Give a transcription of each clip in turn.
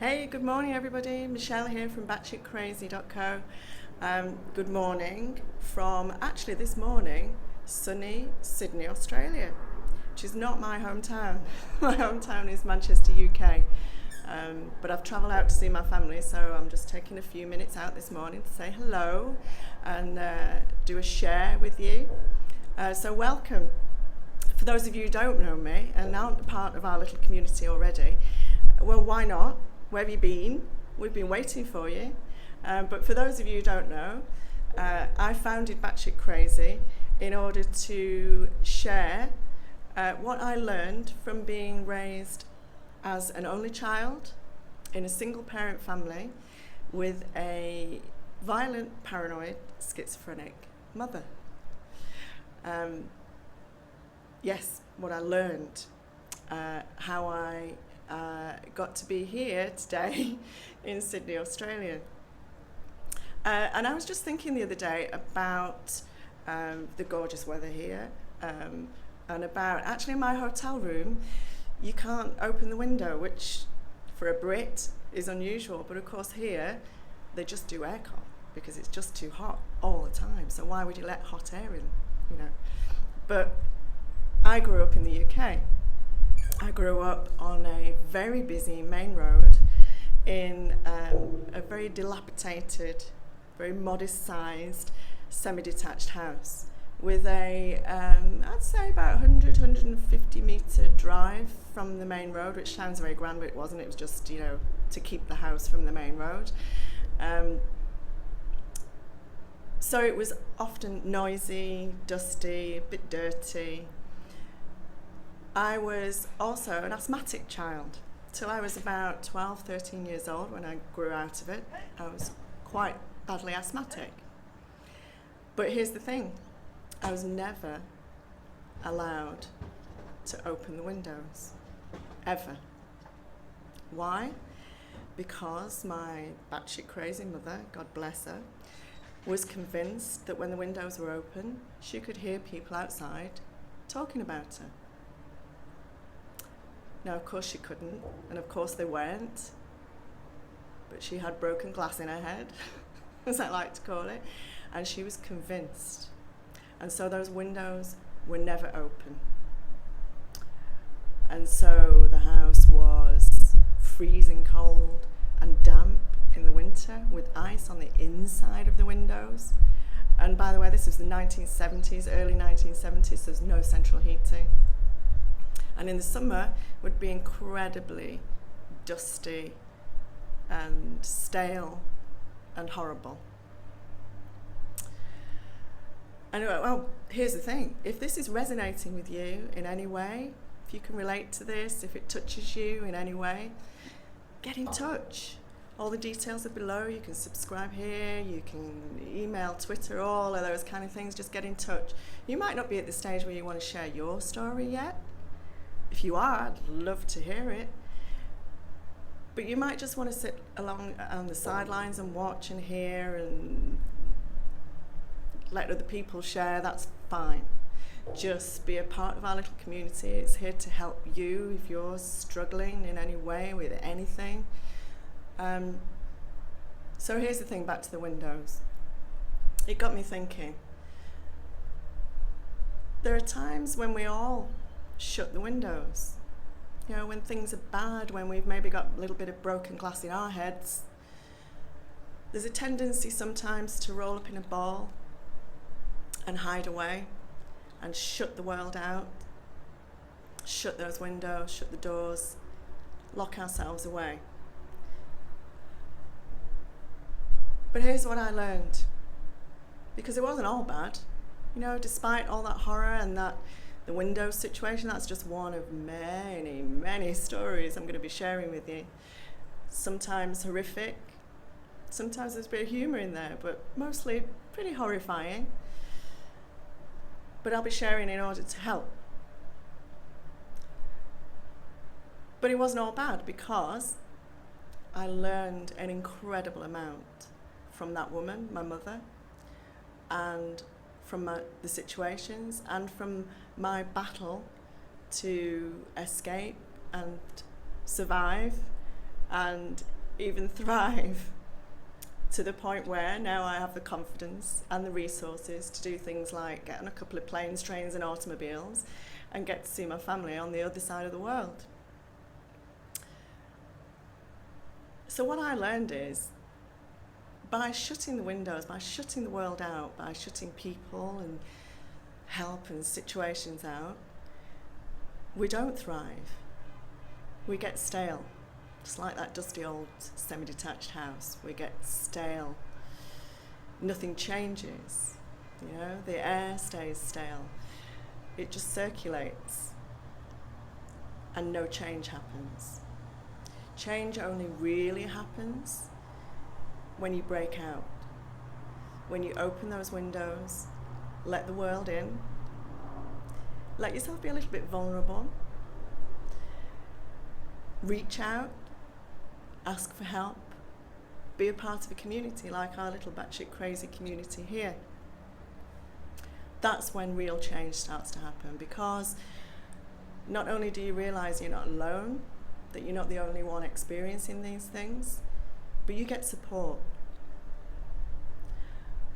Hey, good morning, everybody. Michelle here from batshitcrazy.co. Good morning from actually this morning, sunny Sydney, Australia, which is not my hometown. My hometown is Manchester, UK. But I've travelled out to see my family, so I'm just taking a few minutes out this morning to say hello and do a share with you. So, welcome. For those of you who don't know me and aren't part of our little community already, well, why not? Where have you been? We've been waiting for you. But for those of you who don't know, I founded Batshit Crazy in order to share what I learned from being raised as an only child in a single parent family with a violent, paranoid, schizophrenic mother. Yes, what I learned, how I got to be here today in Sydney, Australia. And I was just thinking the other day about the gorgeous weather here and about actually in my hotel room, you can't open the window, which for a Brit is unusual. But of course here, they just do aircon because it's just too hot all the time. So why would you let hot air in, you know? But I grew up in the UK. I grew up on a very busy main road in a very dilapidated, very modest-sized, semi-detached house with a, I'd say about 150 metre drive from the main road, which sounds very grand, but it wasn't. It was just, you know, to keep the house from the main road. So it was often noisy, dusty, a bit dirty. I was also an asthmatic child. Till I was about 12, 13 years old when I grew out of it, I was quite badly asthmatic. But here's the thing, I was never allowed to open the windows, ever. Why? Because my batshit crazy mother, God bless her, was convinced that when the windows were open, she could hear people outside talking about her. Now, of course she couldn't, and of course they weren't, but she had broken glass in her head, as I like to call it, and she was convinced. And so those windows were never open. And so the house was freezing cold and damp in the winter with ice on the inside of the windows. And by the way, this was the 1970s, early 1970s, so there's no central heating. And in the summer would be incredibly dusty and stale and horrible. And well, here's the thing. If this is resonating with you in any way, if you can relate to this, if it touches you in any way, get in touch. All the details are below. You can subscribe here, you can email, Twitter, all of those kind of things. Just get in touch. You might not be at the stage where you want to share your story yet. If you are, I'd love to hear it. But you might just want to sit along on the sidelines and watch and hear and let other people share. That's fine. Just be a part of our little community. It's here to help you if you're struggling in any way with anything. So here's the thing, back to the windows. It got me thinking. There are times when we all shut the windows. You know, when things are bad, when we've maybe got a little bit of broken glass in our heads, there's a tendency sometimes to roll up in a ball and hide away and shut the world out, shut those windows, shut the doors, lock ourselves away. But here's what I learned, because it wasn't all bad. You know, despite all that horror and that the window situation, that's just one of many, many stories I'm going to be sharing with you. Sometimes horrific, sometimes there's a bit of humour in there, but mostly pretty horrifying. But I'll be sharing in order to help. But it wasn't all bad because I learned an incredible amount from that woman, my mother, and from the situations and from my battle to escape and survive and even thrive to the point where now I have the confidence and the resources to do things like get on a couple of planes, trains and automobiles and get to see my family on the other side of the world. So what I learned is, by shutting the windows, by shutting the world out, by shutting people and help and situations out, we don't thrive. We get stale. Just like that dusty old semi-detached house, we get stale. Nothing changes, you know, the air stays stale. It just circulates and no change happens. Change only really happens when you break out, when you open those windows, let the world in, let yourself be a little bit vulnerable, reach out, ask for help, be a part of a community like our little batshit crazy community here. That's when real change starts to happen, because not only do you realise you're not alone, that you're not the only one experiencing these things, but you get support.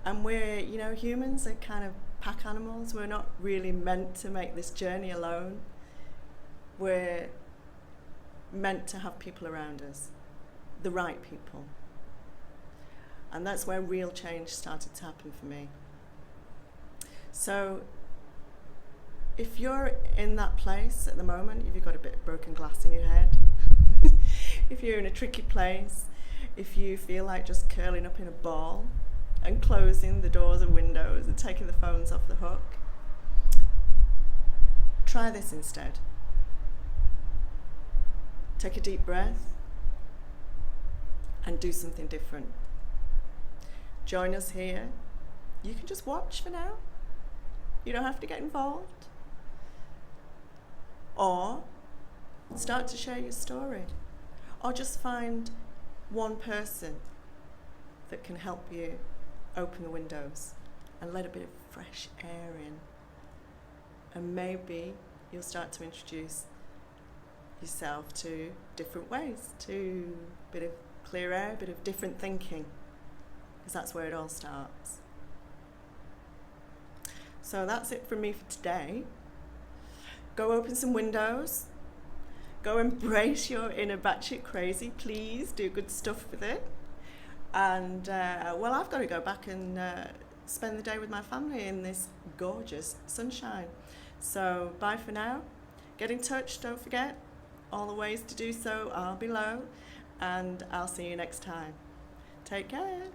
And we're, you know, humans are kind of pack animals. We're not really meant to make this journey alone. We're meant to have people around us, the right people. And that's where real change started to happen for me. So if you're in that place at the moment, if you've got a bit of broken glass in your head, if you're in a tricky place, if you feel like just curling up in a ball and closing the doors and windows and taking the phones off the hook, try this instead. Take a deep breath and do something different. Join us here. You can just watch for now. You don't have to get involved. Or start to share your story. Or just find one person that can help you open the windows and let a bit of fresh air in. And maybe you'll start to introduce yourself to different ways, to a bit of clear air, a bit of different thinking, because that's where it all starts. So that's it from me for today. Go open some windows. Go embrace your inner batshit crazy. Please do good stuff with it. And, well, I've got to go back and spend the day with my family in this gorgeous sunshine. So bye for now. Get in touch, don't forget. All the ways to do so are below. And I'll see you next time. Take care.